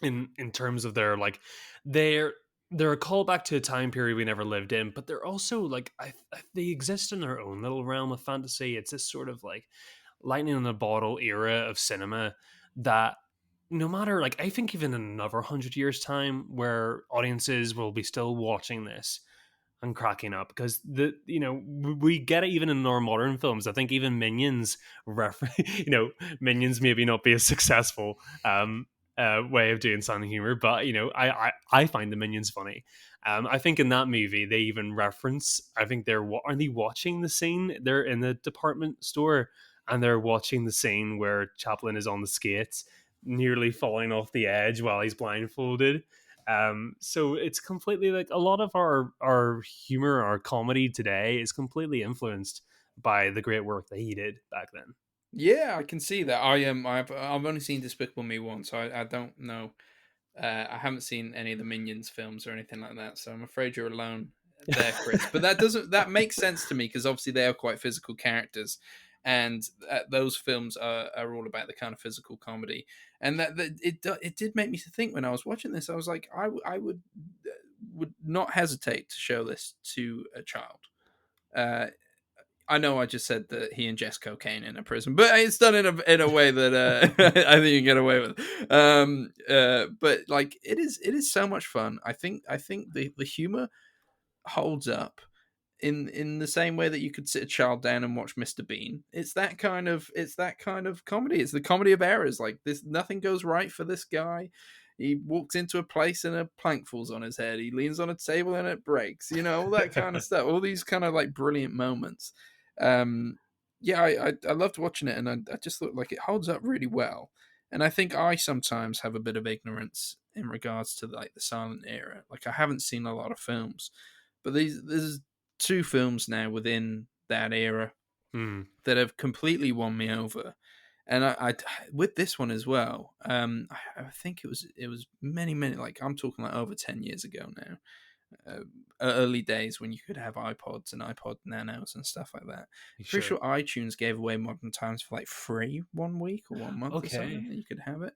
in terms of their like they're they're a callback to a time period we never lived in, but they're also like they exist in their own little realm of fantasy. It's this sort of like lightning in a bottle era of cinema that no matter like I think even in another 100 years time where audiences will be still watching this and cracking up because we get it even in our modern films. I think even Minions Minions maybe not be a successful way of doing silent humor, but I find the Minions funny. I think in that movie they even reference. I think are they watching the scene? They're in the department store and they're watching the scene where Chaplin is on the skates, nearly falling off the edge while he's blindfolded. So it's completely like a lot of our humor, our comedy today is completely influenced by the great work that he did back then. Yeah, I can see that. I've only seen Despicable Me once, so I don't know. I haven't seen any of the Minions films or anything like that, so I'm afraid you're alone there, Chris. But that makes sense to me because obviously they are quite physical characters, and those films are all about the kind of physical comedy. And it did make me think when I was watching this. I was like, I would not hesitate to show this to a child. Uh, I know I just said that he ingests cocaine in a prison, but it's done in a way that I think you can get away with. But like it is so much fun. I think the humor holds up in the same way that you could sit a child down and watch Mr. Bean. It's that kind of comedy. It's the comedy of errors. Like this, nothing goes right for this guy. He walks into a place and a plank falls on his head. He leans on a table and it breaks. All that kind of stuff. All these kind of like brilliant moments. Um, yeah, I loved watching it, and I just thought like it holds up really well. And I think I sometimes have a bit of ignorance in regards to like the silent era. Like I haven't seen a lot of films, but there's two films now within that era Hmm. that have completely won me over. And I with this one as well. I think it was many, like I'm talking like over 10 years ago now. Early days when you could have iPods and iPod Nanos and stuff like that. Pretty Sure. sure iTunes gave away Modern Times for like free 1 week or 1 month or something, Okay. and you could have it.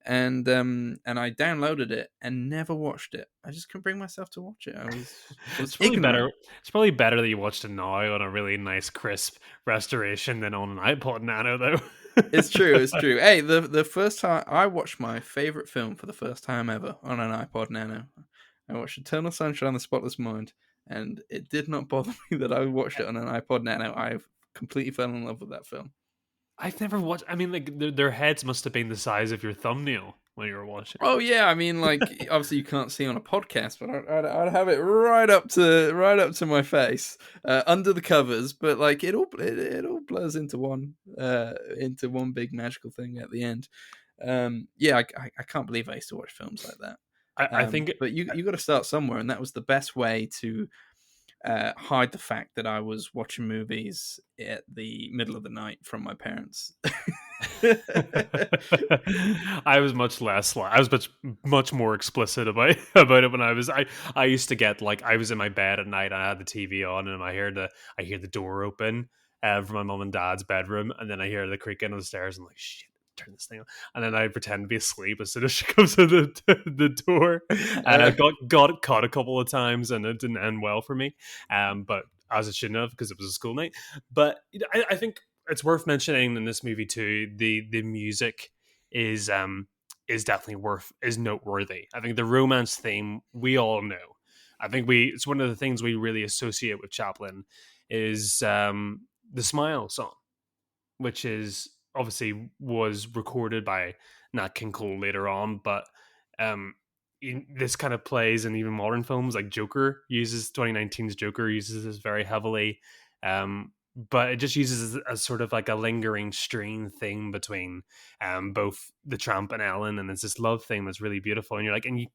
And I downloaded it and never watched it. I just couldn't bring myself to watch it. I was It's probably ignorant. better. It's probably better that you watched it now on a really nice, crisp restoration than on an iPod Nano, though. It's true. It's true. Hey, the first time I watched my favorite film for the first time ever on an iPod Nano, I watched Eternal Sunshine of the Spotless Mind, and it did not bother me that I watched it on an iPod Nano. I completely fell in love with that film. I've never watched. I mean, like their heads must have been the size of your thumbnail. when you were watching? Oh yeah, I mean, like obviously you can't see on a podcast, but I'd have it right up to my face, under the covers. But like it all blurs into one big magical thing at the end. Yeah, I can't believe I used to watch films like that. I think But you got to start somewhere, and that was the best way to hide the fact that I was watching movies at the middle of the night from my parents. I was much less. I was much more explicit about about it when I used to get like I was in my bed at night. I had the TV on, and I hear the door open from my mom and dad's bedroom, and then I hear the creaking on the stairs. I'm like, shit. Turn this thing on, and then I pretend to be asleep as soon as she comes to the door, and I Uh, got it caught a couple of times, and it didn't end well for me. But as it shouldn't have because it was a school night. But I think it's worth mentioning in this movie too. The music is definitely is noteworthy. I think the romance theme we all know. I think it's one of the things we really associate with Chaplin is the Smile song, which is obviously was recorded by Nat King Cole later on, but um, this kind of plays in even modern films like Joker uses 2019's Joker uses this very heavily, but it just uses as sort of like a lingering string thing between both the Tramp and Ellen, and it's this love thing that's really beautiful, and you're like, and you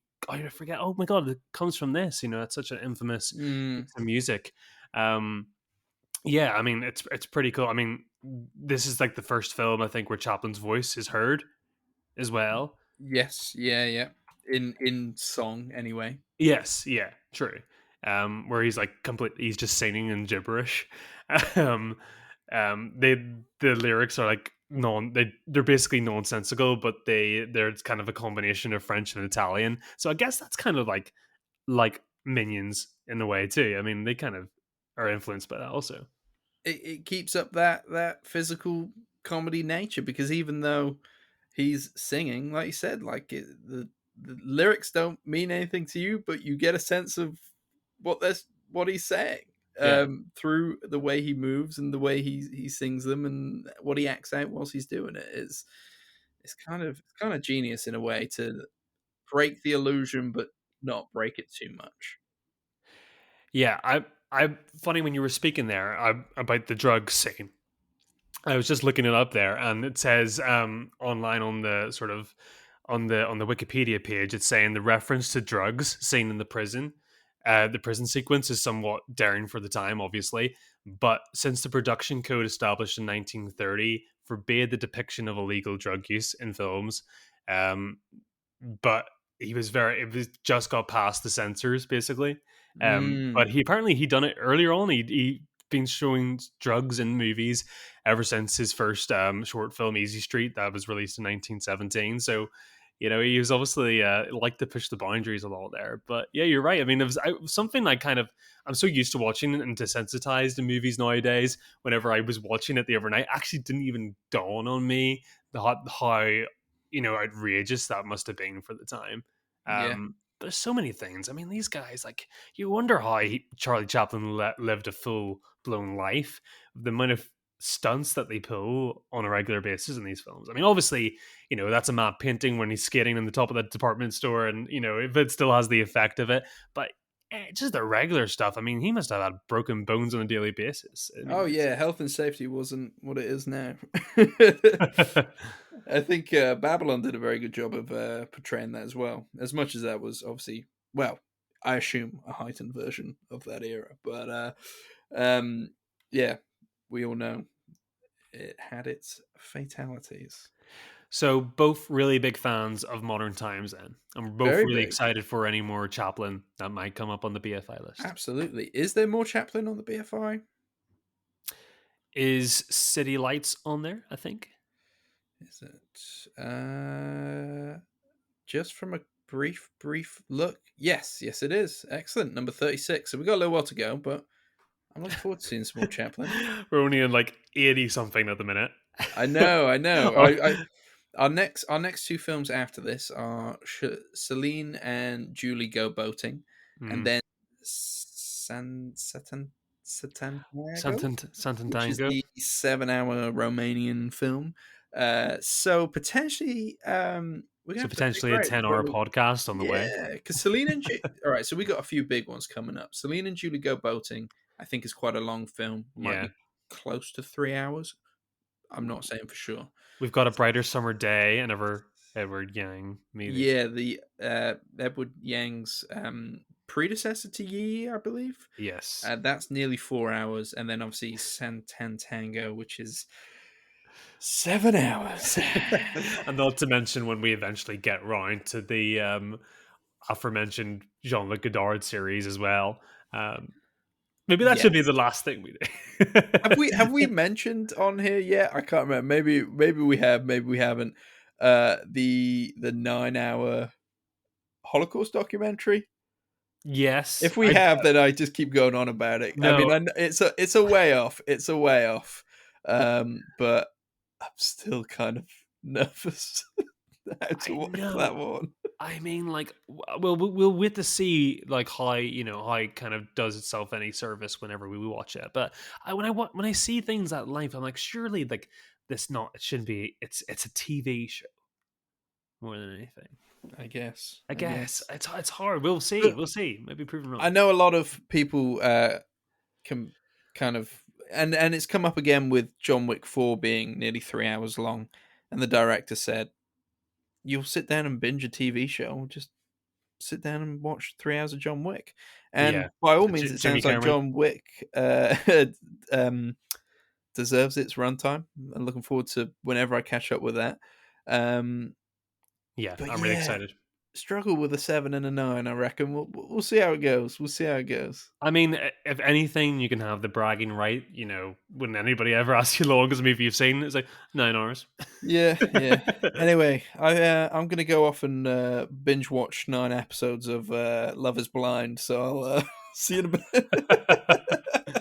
forget, oh my god, it comes from this, it's such an infamous mm, piece of music. Um, yeah, I mean it's pretty cool. I mean, this is like the first film I think where Chaplin's voice is heard as well. yes, yeah, yeah. In song anyway. Yes, yeah, true. Where he's like he's just singing in gibberish. um, they the lyrics are like they're basically nonsensical, but they're kind of a combination of French and Italian. So I guess that's kind of like Minions in a way too. I mean, they kind of are influenced by that also. It keeps up that physical comedy nature because even though he's singing, like you said, the lyrics don't mean anything to you, but you get a sense of what he's saying Yeah. through the way he moves and the way he sings them and what he acts out whilst he's doing it is it's kind of genius in a way to break the illusion but not break it too much. Yeah, I funny when you were speaking there about the drug scene. I was just looking it up there, and it says online on the sort of on the Wikipedia page, it's saying the reference to drugs seen in the prison sequence is somewhat daring for the time, obviously. But since the production code established in 1930 forbade the depiction of illegal drug use in films, um, but it was just got past the censors basically. But Mm. he done it earlier on. He been showing drugs in movies ever since his first short film Easy Street that was released in 1917. So he was obviously like to push the boundaries a lot there. But yeah, you're right. I mean, it was something like kind of I'm so used to watching and desensitized in movies nowadays. Whenever I was watching it the other night, actually didn't even dawn on me how outrageous that must have been for the time. Yeah. There's so many things. I mean, these guys, like, you wonder how Charlie Chaplin lived a full blown life. The amount of stunts that they pull on a regular basis in these films. I mean, obviously, that's a map painting when he's skating in the top of that department store, and if it still has the effect of it, but just the regular stuff. I mean, he must have had broken bones on a daily basis. I Oh mean, yeah, health and safety wasn't what it is now. it's I think Babylon did a very good job of portraying that as well. As much as that was obviously, well, I assume a heightened version of that era, but um, yeah, we all know it had its fatalities. So both really big fans of modern times then. And we're both Very really big, excited for any more Chaplin that might come up on the BFI list. absolutely. Is there more Chaplin on the BFI? Is City Lights on there, I think? Is it? Just from a brief look, yes, it is. Excellent, number 36. So we got a little while to go, but I'm looking forward to seeing some more Chaplin. We're only in like 80 something at the minute. I know. Oh, Our next two films after this are Celine and Julie Go Boating, and mm. then Santiago, which is Santantango. the 7-hour Romanian film. So potentially, we're gonna So have to potentially figure a out 10-hour whether. podcast on the way. Yeah, because Selena and all right, so we got a few big ones coming up. Selena and Julie Go Boating, I think, is quite a long film. Might Yeah. be close to 3 hours. I'm not saying for sure. We've got A Brighter Summer Day, another Edward Yang movie. Yeah, the Edward Yang's predecessor to Yi, I believe. Yes. That's nearly 4 hours, and then obviously Santan Tango, which is 7 hours. And not to mention when we eventually get round to the aforementioned Jean-Luc Godard series as well. Maybe that should be Yes. the last thing we do. Have we mentioned on here yet? I can't remember. Maybe we have, maybe we haven't. The 9 hour Holocaust documentary. Yes, If we have, then I just keep going on about it. I no, mean, it's a way off. It's a way off. But I'm still kind of nervous how to I watch that know. one. I mean, like, we'll wait to see like how how it kind of does itself any service whenever we watch it. But when I see things at length, I'm like, surely like this not it shouldn't be. It's a TV show more than anything. I guess. I I guess guess. it's hard. We'll see. But We'll see. Maybe proven I wrong. know a lot of people can kind of, and it's come up again with John Wick 4 being nearly 3 hours long, and the director said, "You'll sit down and binge a TV show, just sit down and watch 3 hours of John Wick." Yeah, And by all so means, it Jimmy sounds like Cameron. John Wick um, deserves its runtime. I'm looking forward to whenever I catch up with that. Um, Yeah, but I'm really yeah, excited. struggle with a 7 and a 9. I reckon we'll see how it goes. We'll see how it goes. I mean, if anything, you can have the bragging right. When anybody ever asks you the longest movie you've seen, it's like 9 hours. Yeah, yeah. Anyway, I'm gonna go off and binge watch 9 episodes of Love Is Blind. So I'll see you in a bit.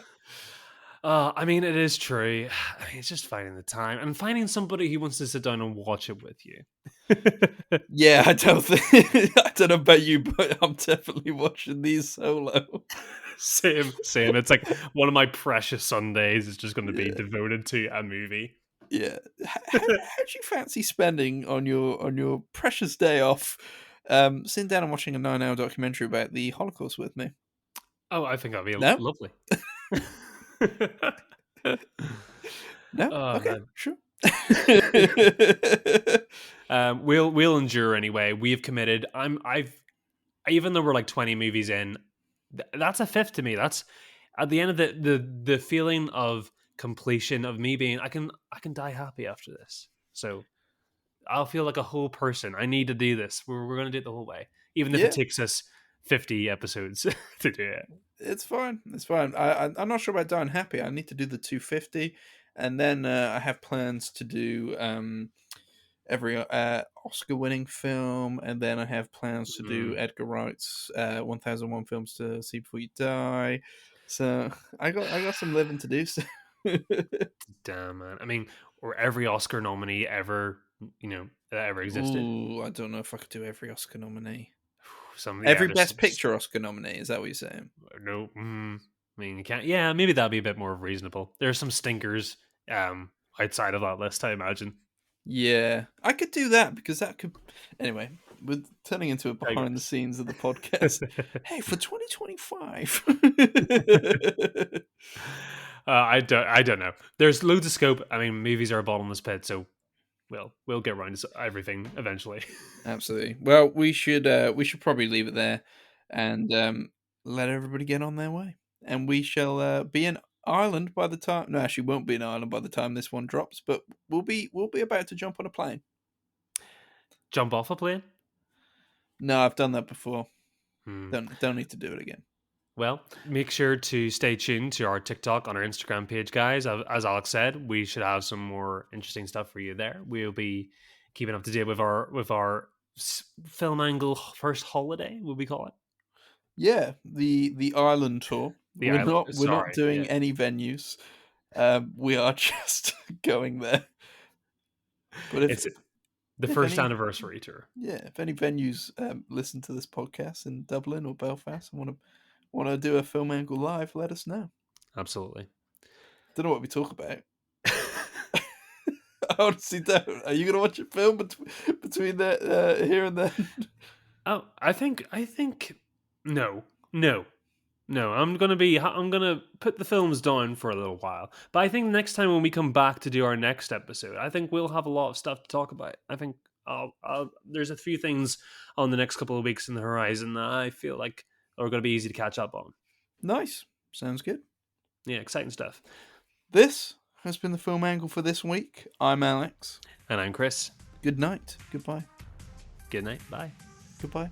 I mean, it is true. I mean, it's just finding the time and finding somebody who wants to sit down and watch it with you. Yeah, I don't think I don't know about you, but I'm definitely watching these solo. Same, same. It's like one of my precious Sundays is just going to be Yeah, devoted to a movie. yeah. How do you fancy spending on your precious day off, sitting down and watching a 9 hour documentary about the Holocaust with me? Oh, I think that'd be No, lovely. no. Oh Okay, man. sure. We'll endure anyway. We've committed. I've even though we're like 20 movies in, that's a fifth to me. That's at the end of the feeling of completion of me being I can die happy after this. So I'll feel like a whole person. I need to do this. We're gonna do it the whole way, even if it Yeah, takes us 50 episodes to do it. it's fine. It's fine. I'm not sure about dying happy. I need to do the 250, and then I have plans to do every Oscar-winning film, and then I have plans to do Mm, Edgar Wright's 1001 Films to See Before You Die. So I got some living to do. So. damn man. I mean, or every Oscar nominee ever, that ever existed. Ooh, I don't know if I could do every Oscar nominee. Yeah, Every there's Best Picture Oscar nominee. Is that what you're saying? no. I mean, you can't. Yeah, maybe that'd be a bit more reasonable. There's some stinkers outside of that list, I imagine. Yeah, I could do that because that could. Anyway, we're turning into a behind the Digress. scenes of the podcast. Hey, for 2025. I don't know. There's loads of scope. I mean, movies are a bottomless pit, so we'll get around to everything eventually. Absolutely. Well, we should probably leave it there, and let everybody get on their way. And we shall be in Ireland by the time. No, actually, won't be in Ireland by the time this one drops. But we'll be about to jump on a plane. Jump off a plane. No, I've done that before. Hmm. Don't need to do it again. Well, make sure to stay tuned to our TikTok on our Instagram page, guys. As Alex said, we should have some more interesting stuff for you there. We'll be keeping up to date with our film angle first holiday. Will we call it Yeah, the Ireland tour. the We're island? not Sorry, doing yeah, any venues. We are just going there. But if it's the if first any anniversary tour. yeah, if any venues listen to this podcast in Dublin or Belfast and want to do a film angle live, let us know. Absolutely. Don't know what we talk about. honestly don't. Are you gonna watch a film between here and then? Oh, I think no, no. No, I'm gonna put the films down for a little while. But I think next time when we come back to do our next episode, I think we'll have a lot of stuff to talk about. I think there's a few things on the next couple of weeks in the horizon that I feel like are going to be easy to catch up on. Nice. Sounds good. Yeah, exciting stuff. This has been the Film Angle for this week. I'm Alex. And I'm Kris. Good night. Goodbye. Good night. Bye. Goodbye.